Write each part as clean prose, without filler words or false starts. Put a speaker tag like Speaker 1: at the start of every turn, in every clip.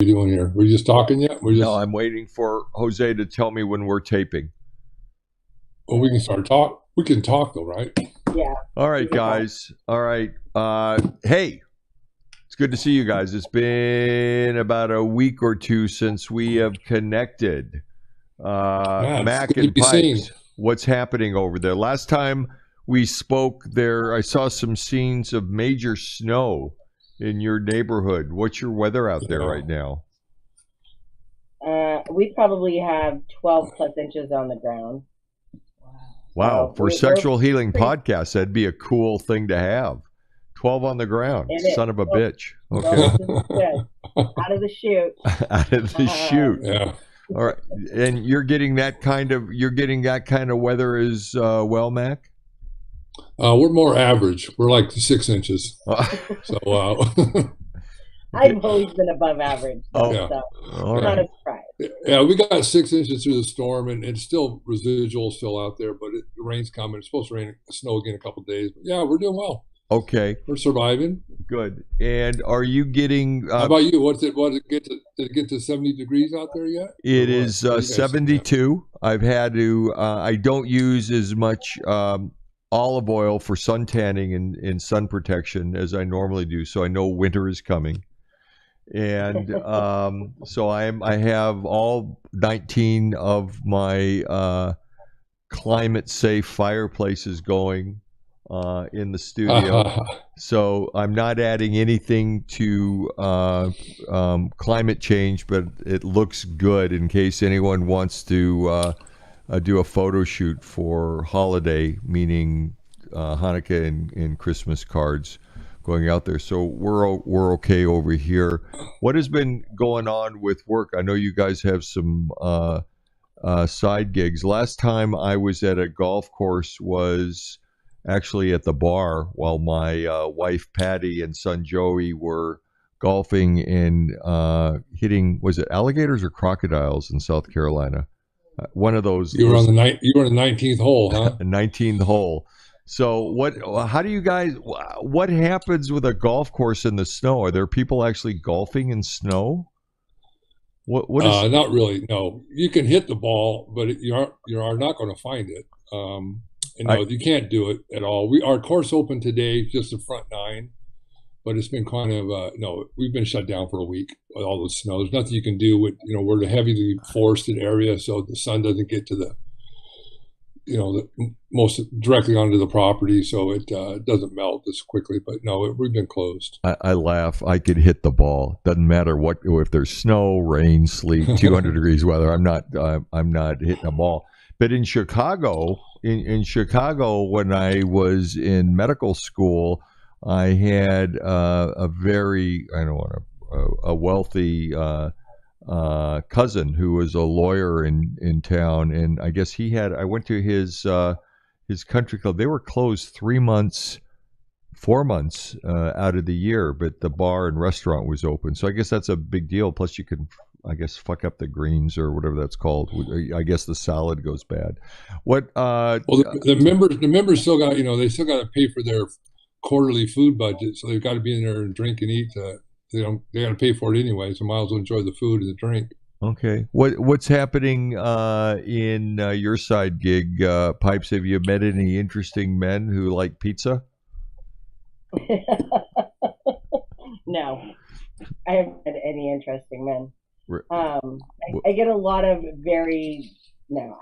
Speaker 1: you doing here? We're just talking yet?
Speaker 2: No, I'm waiting for Jose to tell me when we're taping.
Speaker 1: Well, we can start talk. We can talk though, right?
Speaker 3: Yeah.
Speaker 2: All right, guys. All right. Hey, it's good to see you guys. It's been about a week or two since we have connected. Mac and Pipes, what's happening over there? Last time we spoke there, I saw some scenes of major snow in your neighborhood. What's your weather out there right now?
Speaker 3: We probably have 12 plus inches on the ground.
Speaker 2: Wow.
Speaker 3: So
Speaker 2: for Sexual Healing Podcast, that'd be a cool thing to have. 12 on the ground. Son of a bitch. Okay.
Speaker 3: Out of the chute.
Speaker 2: Out of the chute.
Speaker 1: Yeah.
Speaker 2: All right. And you're getting that kind of weather as well, Mac?
Speaker 1: We're more average. We're like 6 inches. So
Speaker 3: I've always been above average.
Speaker 1: Yeah.
Speaker 3: So
Speaker 2: All
Speaker 3: not
Speaker 2: right.
Speaker 3: a surprise.
Speaker 1: Yeah, we got 6 inches through the storm, and it's still residual still out there, but the rain's coming. It's supposed to rain, snow again in a couple of days. But yeah, we're doing well.
Speaker 2: Okay.
Speaker 1: We're surviving.
Speaker 2: Good. And are you getting?
Speaker 1: How about you? Did it get to 70 degrees out there yet?
Speaker 2: It is 72. I've had to. I don't use as much olive oil for sun tanning and sun protection as I normally do, so I know winter is coming. And so I have all 19 of my climate safe fireplaces going in the studio. So I'm not adding anything to climate change, but it looks good in case anyone wants to do a photo shoot for holiday, meaning Hanukkah and Christmas cards going out there. So we're okay over here. What has been going on with work? I know you guys have some side gigs. Last time I was at a golf course was actually at the bar while my wife Patty and son Joey were golfing and hitting, was it alligators or crocodiles in South Carolina? One of those.
Speaker 1: You were on the 19th hole, huh?
Speaker 2: 19th hole. So how do you guys, what happens with a golf course in the snow? Are there people actually golfing in snow? What is
Speaker 1: not really. No, you can hit the ball, but you are not going to find it. No, you can't do it at all. Our course opened today, just the front 9, but it's been kind of no. We've been shut down for a week with all the snow. There's nothing you can do with we're the heavily forested area, so the sun doesn't get to the most directly onto the property, so it doesn't melt as quickly. But no, we've been closed.
Speaker 2: I laugh. I could hit the ball. Doesn't matter if there's snow, rain, sleet, 200 degrees weather. I'm not hitting a ball. But in Chicago, in Chicago, when I was in medical school, I had a very a wealthy cousin who was a lawyer in town, and I guess I went to his country club. They were closed 3 months, 4 months out of the year, but the bar and restaurant was open. So I guess that's a big deal. Plus you can, I guess, fuck up the greens or whatever that's called. I guess the salad goes bad. What? Well,
Speaker 1: the members still got they still got to pay for their quarterly food budget, so they've got to be in there and drink and eat. They got to pay for it anyway, so might as well enjoy the food and the drink.
Speaker 2: Okay. What's happening in your side gig, Pipes? Have you met any interesting men who like pizza?
Speaker 3: No, I haven't met any interesting men. I get a lot of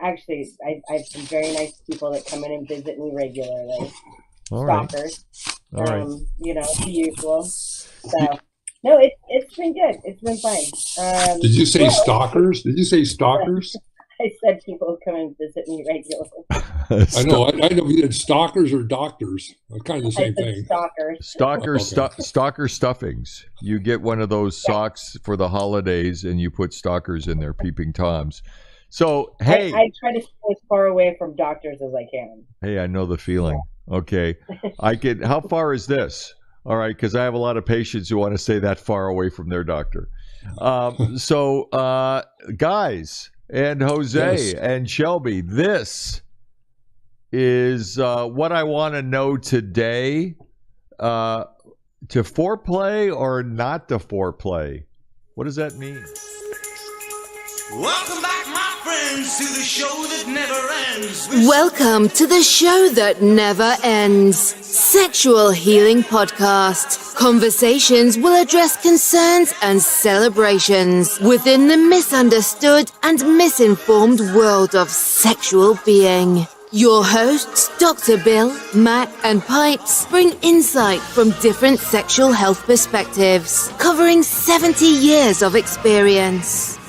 Speaker 3: actually, I have some very nice people that come in and visit me regularly.
Speaker 2: All
Speaker 3: Stalkers.
Speaker 2: All right.
Speaker 3: The usual. So. No, it's been good. It's been fine.
Speaker 1: Did you say stalkers? Did you say stalkers?
Speaker 3: I said people come and visit me regularly.
Speaker 1: I know. I know if you did stalkers or doctors. It's kind of the same thing.
Speaker 2: Stalker stuffings. You get one of those socks for the holidays, and you put stalkers in there, peeping toms. So hey,
Speaker 3: I try to stay as far away from doctors as I can.
Speaker 2: Hey, I know the feeling. Okay, how far is this? All right, because I have a lot of patients who want to stay that far away from their doctor. So, guys, and Jose and Shelby, this is what I want to know today. To foreplay or not to foreplay? What does that mean?
Speaker 4: Welcome back, my friends, to the show that never ends.
Speaker 5: Welcome to the show that never ends. Sexual Healing Podcast. Conversations will address concerns and celebrations within the misunderstood and misinformed world of sexual being. Your hosts, Dr. Bill, Mac, and Pipes, bring insight from different sexual health perspectives, covering 70 years of experience.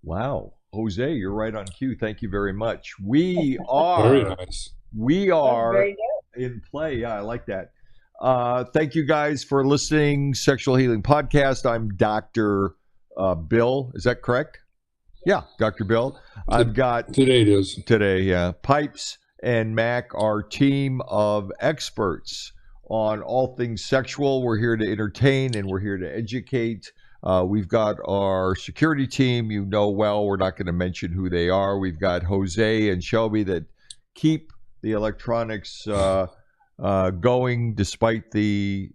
Speaker 2: Wow. Jose, you're right on cue. Thank you very much. We are
Speaker 1: very nice.
Speaker 2: We are in play. Yeah, I like that. Thank you guys for listening. Sexual Healing Podcast. I'm Dr. Bill. Is that correct? Yeah, Dr. Bill. I've got
Speaker 1: today. It is
Speaker 2: today. Yeah, Pipes and Mac, our team of experts on all things sexual. We're here to entertain and we're here to educate. We've got our security team. You know well. We're not going to mention who they are. We've got Jose and Shelby that keep the electronics going despite the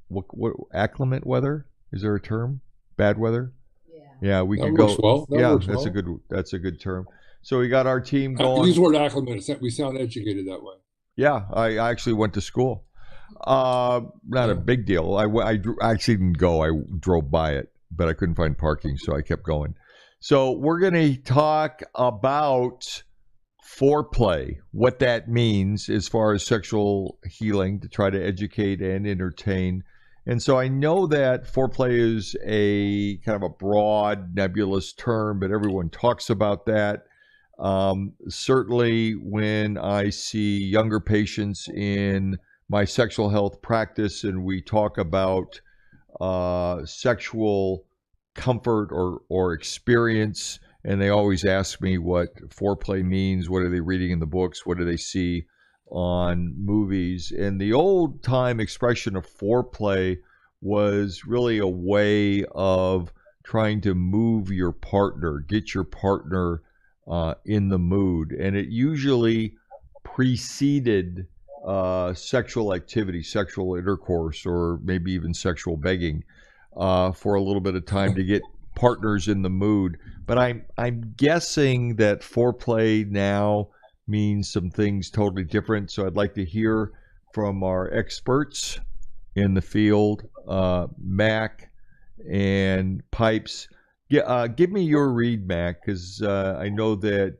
Speaker 2: what acclimate weather. Is there a term? Bad weather. Yeah, we could go.
Speaker 1: Well.
Speaker 2: That's a good term. So we got our team going.
Speaker 1: Use the word acclimate. We sound educated that way.
Speaker 2: Yeah, I actually went to school. Not a big deal. I actually didn't go. I drove by it, but I couldn't find parking, so I kept going. So we're going to talk about foreplay, what that means as far as sexual healing, to try to educate and entertain. And so I know that foreplay is a kind of a broad, nebulous term, but everyone talks about that. Certainly when I see younger patients in my sexual health practice and we talk about sexual comfort or experience, and they always ask me what foreplay means, what are they reading in the books, what do they see on movies. And the old time expression of foreplay was really a way of trying to move your partner, get your partner in the mood. And it usually preceded sexual activity, sexual intercourse, or maybe even sexual begging for a little bit of time to get partners in the mood. But I'm guessing that foreplay now means some things totally different. So I'd like to hear from our experts in the field, Mac and Pipes. Give me your read, Mac, because I know that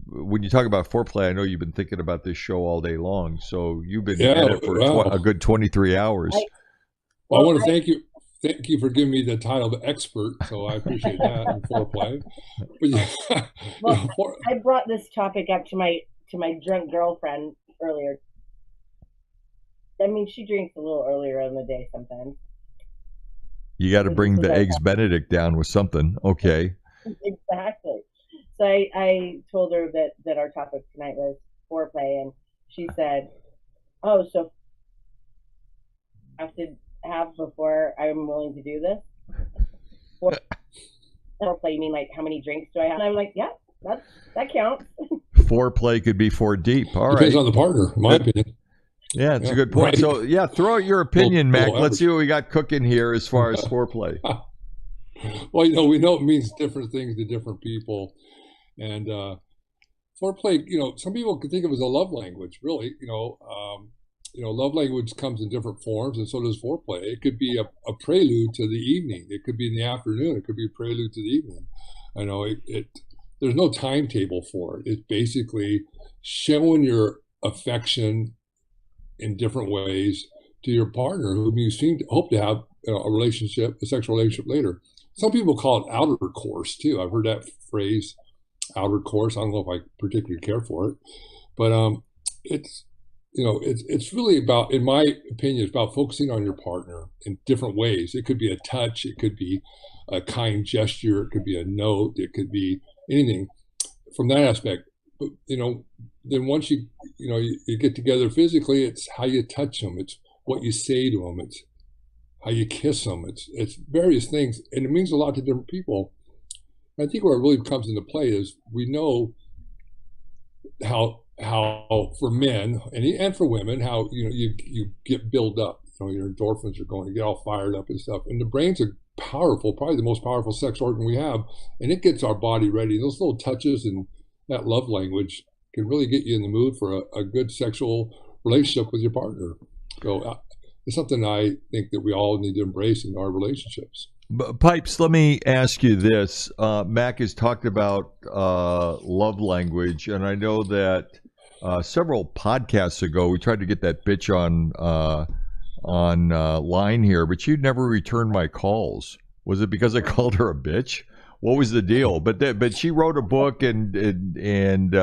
Speaker 2: when you talk about foreplay, I know you've been thinking about this show all day long. So you've been at it for a good 23 hours.
Speaker 1: I want to thank you. Thank you for giving me the title of expert, so I appreciate that in foreplay.
Speaker 3: Well, I brought this topic up to my drunk girlfriend earlier. I mean, she drinks a little earlier in the day sometimes.
Speaker 2: You got to bring the Eggs Benedict down with something. Okay.
Speaker 3: Exactly. So I told her that our topic tonight was foreplay, and she said, "Oh, so I have to have before I'm willing to do this?" Foreplay, you mean like how many drinks do I have? And I'm like, yeah, that counts.
Speaker 2: Foreplay could be four deep. All right.
Speaker 1: Depends on the partner, in my opinion.
Speaker 2: Yeah, it's a good point. Right. So, yeah, throw out your opinion, Mac. Let's see what we got cooking here as far as foreplay.
Speaker 1: Well, we know it means different things to different people. And foreplay, some people could think of it as a love language, really. Love language comes in different forms, and so does foreplay. It could be a prelude to the evening. It could be in the afternoon. It could be a prelude to the evening. I know there's no timetable for it. It's basically showing your affection in different ways to your partner, whom you hope to have a sexual relationship later. Some people call it outer course too. I've heard that phrase, outer course. I don't know if I particularly care for it, but it's really about, in my opinion, it's about focusing on your partner in different ways. It could be a touch, it could be a kind gesture, it could be a note, it could be anything from that aspect. But then once you get together physically, it's how you touch them, it's what you say to them, it's how you kiss them, it's various things, and it means a lot to different people. And I think where it really comes into play is we know how for men and for women, how you get built up. your endorphins are going, you get all fired up and stuff. And the brain's a powerful, probably the most powerful sex organ we have, and it gets our body ready. Those little touches and that love language can really get you in the mood for a good sexual relationship with your partner. So it's something I think that we all need to embrace in our relationships.
Speaker 2: Pipes, let me ask you this. Mac has talked about love language, and I know that several podcasts ago we tried to get that bitch on line here, but she never returned my calls. Was it because I called her a bitch? What was the deal? But she wrote a book, and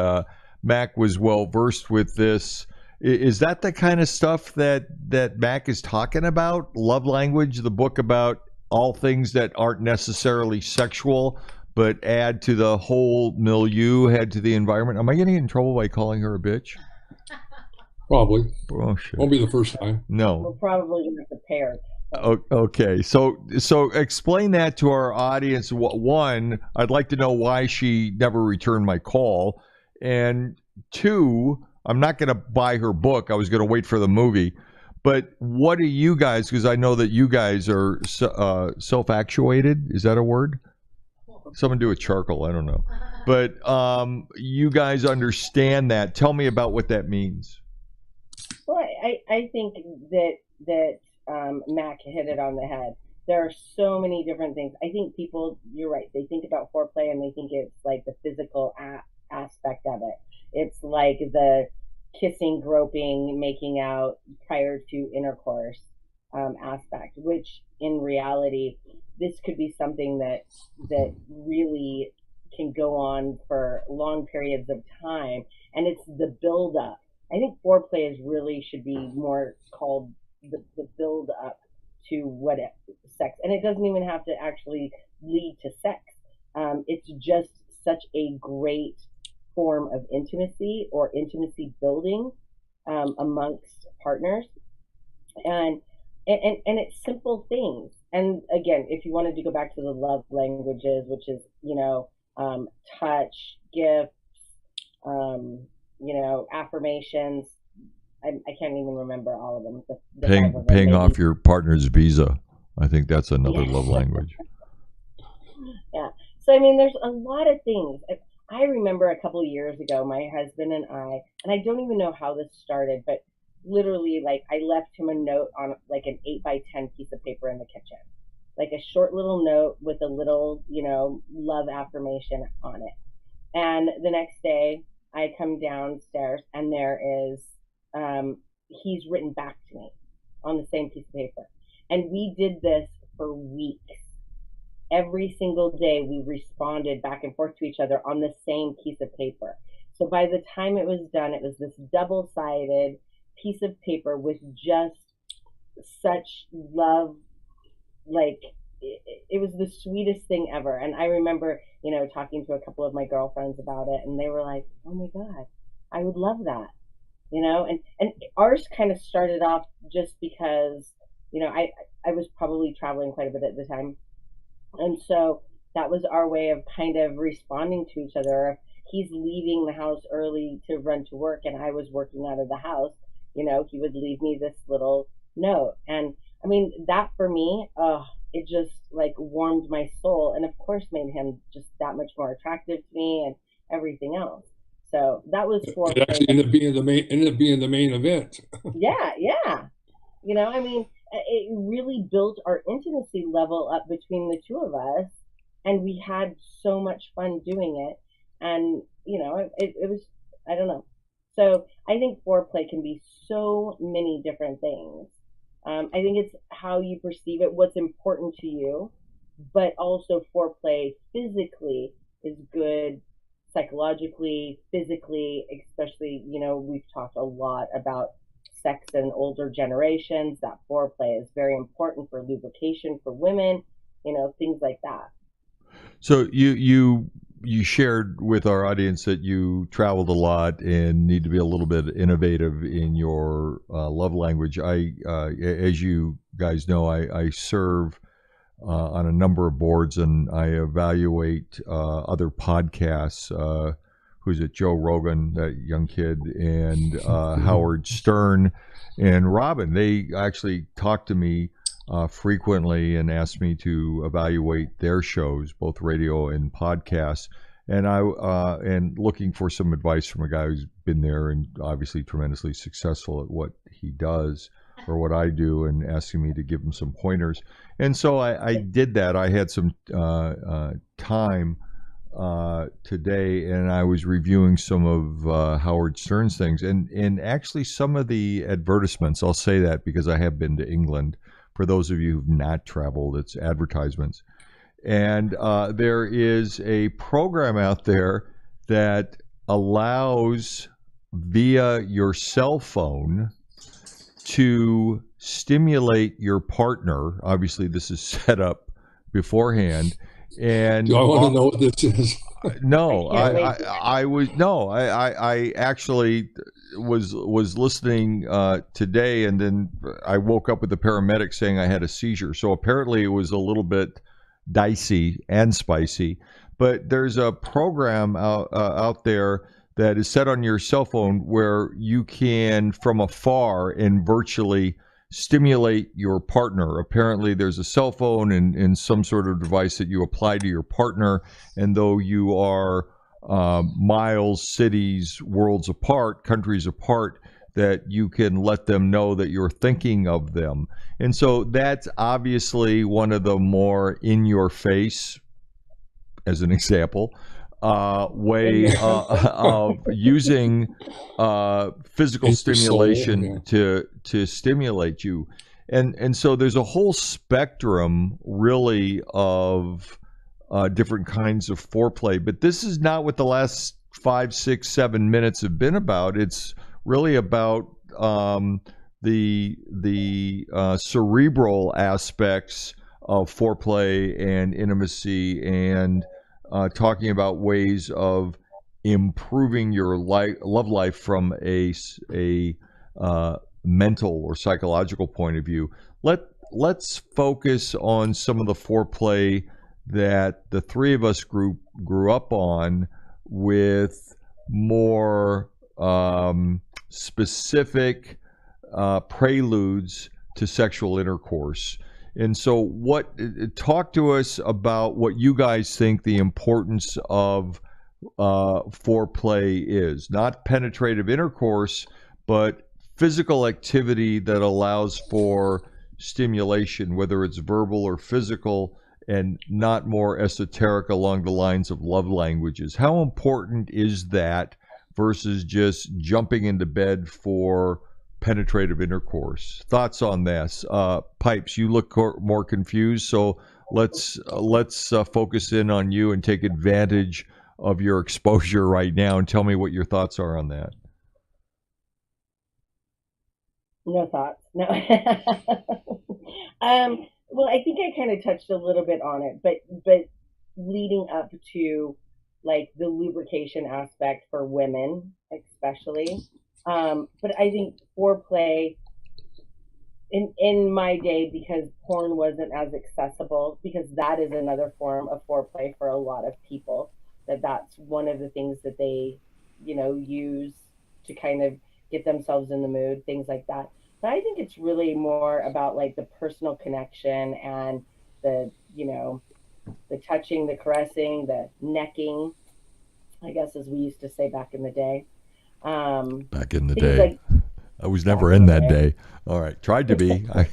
Speaker 2: Mac was well versed with this. Is that the kind of stuff that Mac is talking about? Love language, the book about all things that aren't necessarily sexual, but add to the whole milieu, add to the environment. Am I getting in trouble by calling her a bitch?
Speaker 1: Probably.
Speaker 2: Oh, shit.
Speaker 1: Won't be the first time.
Speaker 2: No.
Speaker 3: We're probably going to have to pair.
Speaker 2: Okay, so explain that to our audience. One, I'd like to know why she never returned my call, and two, I'm not going to buy her book. I was going to wait for the movie. But what do you guys, because I know that you guys are self-actuated. Is that a word? Someone do a charcoal. I don't know. But you guys understand that. Tell me about what that means.
Speaker 3: Well, I think that Mac hit it on the head. There are so many different things. I think people, you're right, they think about foreplay and they think it's like the physical aspect of it. It's like the kissing, groping, making out prior to intercourse aspect, which in reality, this could be something that really can go on for long periods of time. And it's the build up. I think foreplay should be more called the build up to what sex, and it doesn't even have to actually lead to sex. It's just such a great form of intimacy or intimacy building amongst partners, and it's simple things. And again, if you wanted to go back to the love languages, which is touch, gifts, affirmations. I can't even remember all of them.
Speaker 2: Paying off your partner's visa. I think that's another love language.
Speaker 3: Yeah. So, I mean, there's a lot of things. I remember a couple of years ago, my husband and I don't even know how this started, but literally, like, I left him a note on like an 8x10 piece of paper in the kitchen, like a short little note with a little, love affirmation on it. And the next day I come downstairs and there is, he's written back to me on the same piece of paper. And we did this for weeks. Every single day we responded back and forth to each other on the same piece of paper. So by the time it was done, it was this double-sided piece of paper with just such love. Like, it was the sweetest thing ever. And I remember, talking to a couple of my girlfriends about it, and they were like, oh my God, I would love that. And ours kind of started off just because, I was probably traveling quite a bit at the time. And so that was our way of kind of responding to each other. If he's leaving the house early to run to work and I was working out of the house, he would leave me this little note. And I mean, that for me, it just like warmed my soul, and of course made him just that much more attractive to me and everything else. So that was for
Speaker 1: it actually ended up being the main event.
Speaker 3: Yeah. I mean, it really built our intimacy level up between the two of us, and we had so much fun doing it. And it was, I don't know. So I think foreplay can be so many different things. I think it's how you perceive it, what's important to you, but also foreplay physically is good, psychologically, physically, especially, we've talked a lot about sex in older generations. That foreplay is very important for lubrication for women, things like that.
Speaker 2: So you shared with our audience that you traveled a lot and need to be a little bit innovative in your love language. As you guys know, I serve on a number of boards, and I evaluate other podcasts who's it, Joe Rogan, that young kid, and Howard Stern and Robin. They actually talk to me frequently and ask me to evaluate their shows, both radio and podcasts. And and looking for some advice from a guy who's been there and obviously tremendously successful at what he does or what I do, and asking me to give him some pointers. And so I did that. I had some time today, and I was reviewing some of Howard Stern's things, and actually some of the advertisements. I'll say that because I have been to England. For those of you who've not traveled, it's advertisements. And there is a program out there that allows, via your cell phone, to stimulate your partner. Obviously, this is set up beforehand. And
Speaker 1: do I want to know what this is?
Speaker 2: No, I actually was listening today, and then I woke up with the paramedic saying I had a seizure. So apparently, it was a little bit dicey and spicy. But there's a program out there that is set on your cell phone where you can, from afar and virtually, stimulate your partner. Apparently, there's a cell phone and some sort of device that you apply to your partner, and though you are miles, cities, worlds apart, countries apart, that you can let them know that you're thinking of them. And so that's obviously one of the more in your face, as an example, way of using physical stimulation to stimulate you. And so there's a whole spectrum really of different kinds of foreplay. But this is not what the last 5, 6, 7 minutes have been about. It's really about the cerebral aspects of foreplay and intimacy, and talking about ways of improving your love life from a mental or psychological point of view. Let's focus on some of the foreplay that the three of us grew up on, with more specific preludes to sexual intercourse. And so talk to us about what you guys think the importance of foreplay is. Not penetrative intercourse, but physical activity that allows for stimulation, whether it's verbal or physical, and not more esoteric along the lines of love languages. How important is that versus just jumping into bed for penetrative intercourse? Thoughts on this? Pipes, you look more confused, so let's focus in on you and take advantage of your exposure right now, and tell me what your thoughts are on that.
Speaker 3: No thoughts. No. Well, I think I kind of touched a little bit on it, but leading up to like the lubrication aspect for women, especially. But I think foreplay in my day, because porn wasn't as accessible, because that is another form of foreplay for a lot of people. That's one of the things that they, use to kind of get themselves in the mood, things like that. But I think it's really more about like the personal connection and the touching, the caressing, the necking, I guess, as we used to say back in the day.
Speaker 2: Back in the day. I was never in that day. All right. Tried to be. I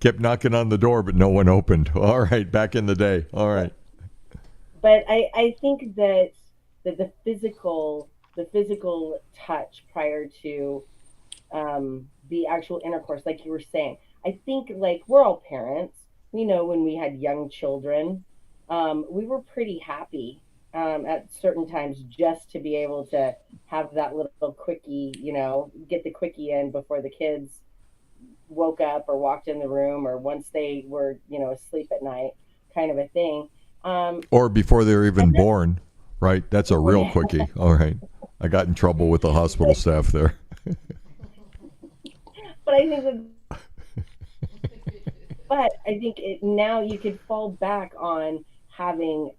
Speaker 2: kept knocking on the door, but no one opened. All right. Back in the day. All right.
Speaker 3: But I think that the physical touch prior to the actual intercourse, like you were saying, I think like we're all parents. When we had young children, we were pretty happy at certain times just to be able to have that little quickie, get the quickie in before the kids woke up or walked in the room, or once they were, asleep at night, kind of a thing.
Speaker 2: Or before they were even born, right? That's a real quickie. All right. I got in trouble with the hospital staff there.
Speaker 3: But I think now you could fall back on having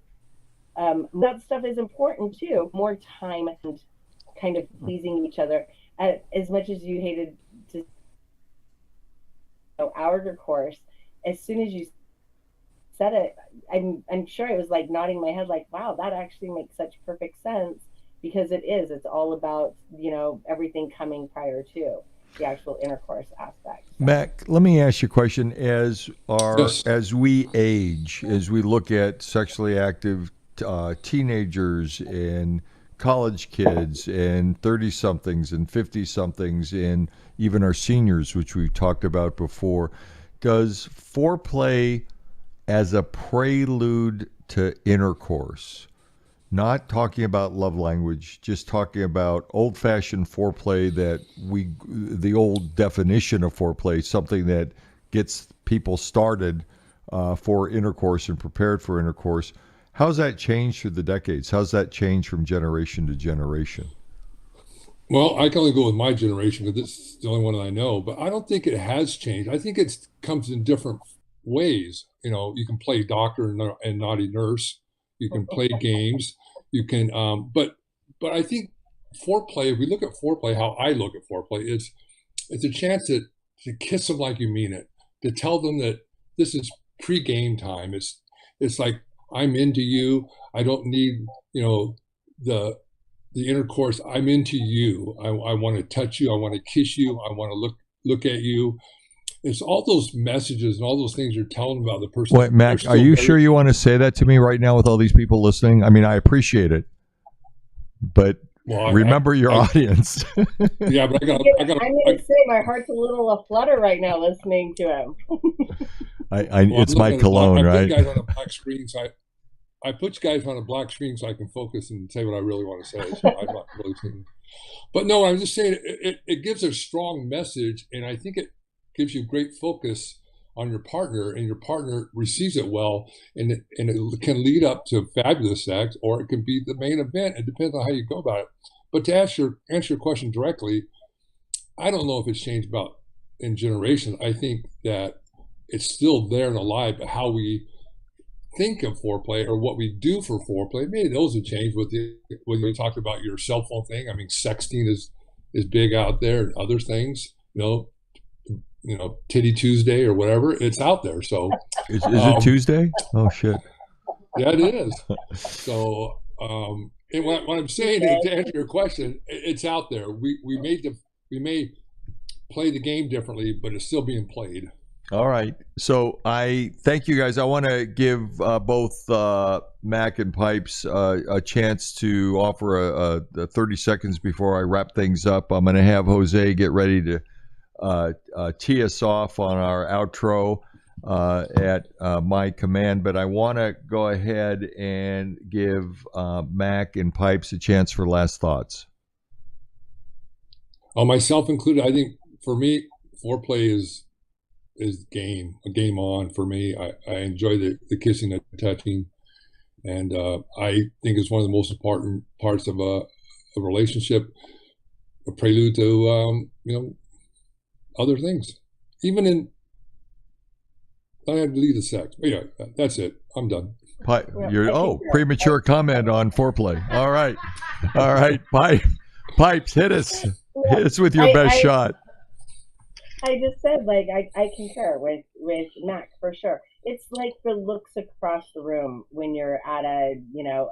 Speaker 3: that stuff is important too. More time and kind of pleasing each other. As much as you hated to our intercourse, as soon as you said it, I'm sure it was like nodding my head, like, wow, that actually makes such perfect sense, because it is. It's all about, everything coming prior to the actual intercourse aspect.
Speaker 2: Mac, let me ask you a question.
Speaker 1: Yes.
Speaker 2: As we age, as we look at sexually active teenagers and college kids and 30-somethings and 50-somethings and even our seniors, which we've talked about before, does foreplay as a prelude to intercourse, not talking about love language, just talking about old-fashioned foreplay, the old definition of foreplay, something that gets people started for intercourse and prepared for intercourse. How's that changed through the decades? How's that changed from generation to generation?
Speaker 1: Well, I can only go with my generation because this is the only one that I know, but I don't think it has changed. I think it comes in different ways. You can play doctor and naughty nurse. You can play games. You can, but I think foreplay, if we look at foreplay, how I look at foreplay, it's a chance to kiss them like you mean it, to tell them that this is pre-game time. It's like, I'm into you. I don't need, the intercourse. I'm into you. I want to touch you. I want to kiss you. I want to look at you. It's all those messages and all those things you're telling about the person.
Speaker 2: Wait, Mac, are you sure you want to say that to me right now with all these people listening? I mean, I appreciate it, but remember your audience.
Speaker 1: Yeah, but I'm
Speaker 3: going to say my heart's a little aflutter right now listening to him.
Speaker 2: It's my cologne, right?
Speaker 1: I put guys on a black screen, so I put guys on a black screen so I can focus and say what I really want to say. So I'm not really saying. But no, I'm just saying it gives a strong message, and I think it gives you great focus on your partner, and your partner receives it well, and it can lead up to fabulous sex, or it can be the main event. It depends on how you go about it. But to answer your question directly, I don't know if it's changed in generations. I think that it's still there and alive, but how we think of foreplay or what we do for foreplay, maybe those have changed when we talk about your cell phone thing. I mean, sexting is big out there, and other things, Titty Tuesday or whatever, it's out there. So
Speaker 2: is it Tuesday? Oh shit.
Speaker 1: Yeah, it is. So and what I'm saying is, to answer your question, it's out there. We may play the game differently, but it's still being played.
Speaker 2: All right. So I thank you guys. I want to give both Mac and Pipes a chance to offer a 30 seconds before I wrap things up. I'm going to have Jose get ready to tee us off on our outro at my command, but I want to go ahead and give Mac and Pipes a chance for last thoughts.
Speaker 1: Myself included, I think for me, foreplay is a game on for me. I enjoy the kissing and touching, and I think it's one of the most important parts of a relationship, a prelude to other things, even in I have to leave the sex. But yeah, that's it. I'm done.
Speaker 2: Premature comment on foreplay. All right, Pipes, hit us with your best shot.
Speaker 3: I just said, I concur with Mac for sure. It's like the looks across the room when you're at a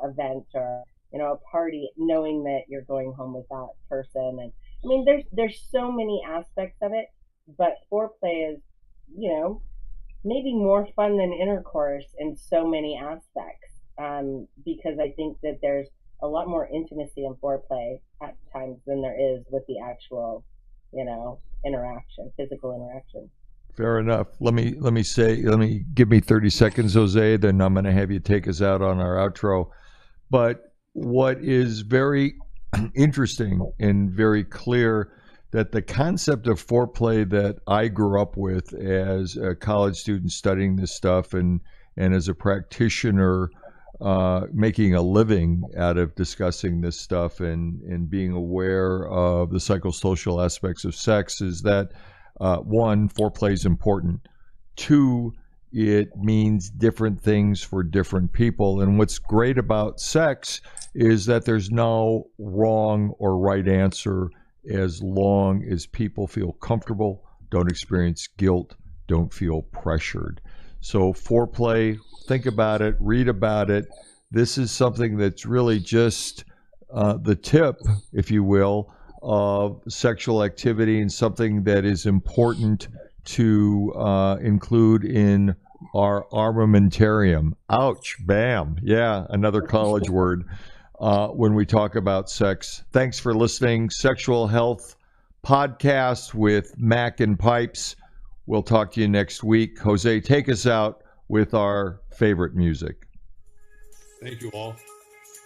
Speaker 3: event or a party, knowing that you're going home with that person. And I mean, there's so many aspects of it, but foreplay is maybe more fun than intercourse in so many aspects, because I think that there's a lot more intimacy in foreplay at times than there is with the actual physical interaction.
Speaker 2: Fair enough. Let me give me 30 seconds, Jose, then I'm going to have you take us out on our outro. But what is very interesting and very clear, that the concept of foreplay that I grew up with as a college student studying this stuff and as a practitioner making a living out of discussing this stuff and being aware of the psychosocial aspects of sex, is that one, foreplay is important. Two, it means different things for different people. And what's great about sex is that there's no wrong or right answer as long as people feel comfortable, don't experience guilt, don't feel pressured. So Foreplay, think about it, read about it. This is something that's really just the tip, if you will, of sexual activity, and something that is important to include in our armamentarium. Ouch, bam. Yeah, another college word when we talk about sex. Thanks for listening. Sexual Health Podcast with Mac and Pipes. We'll talk to you next week. Jose, take us out with our favorite music.
Speaker 1: Thank you all.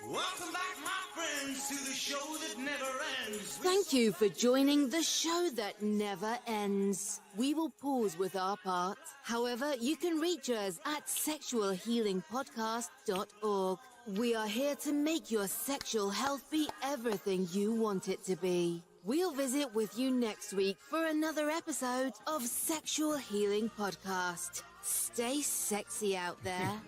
Speaker 4: Welcome back, my friends, to the show that never ends.
Speaker 5: Thank you for joining the show that never ends. We will pause with our part. However, you can reach us at sexualhealingpodcast.org. We are here to make your sexual health be everything you want it to be. We'll visit with you next week for another episode of Sexual Healing Podcast. Stay sexy out there.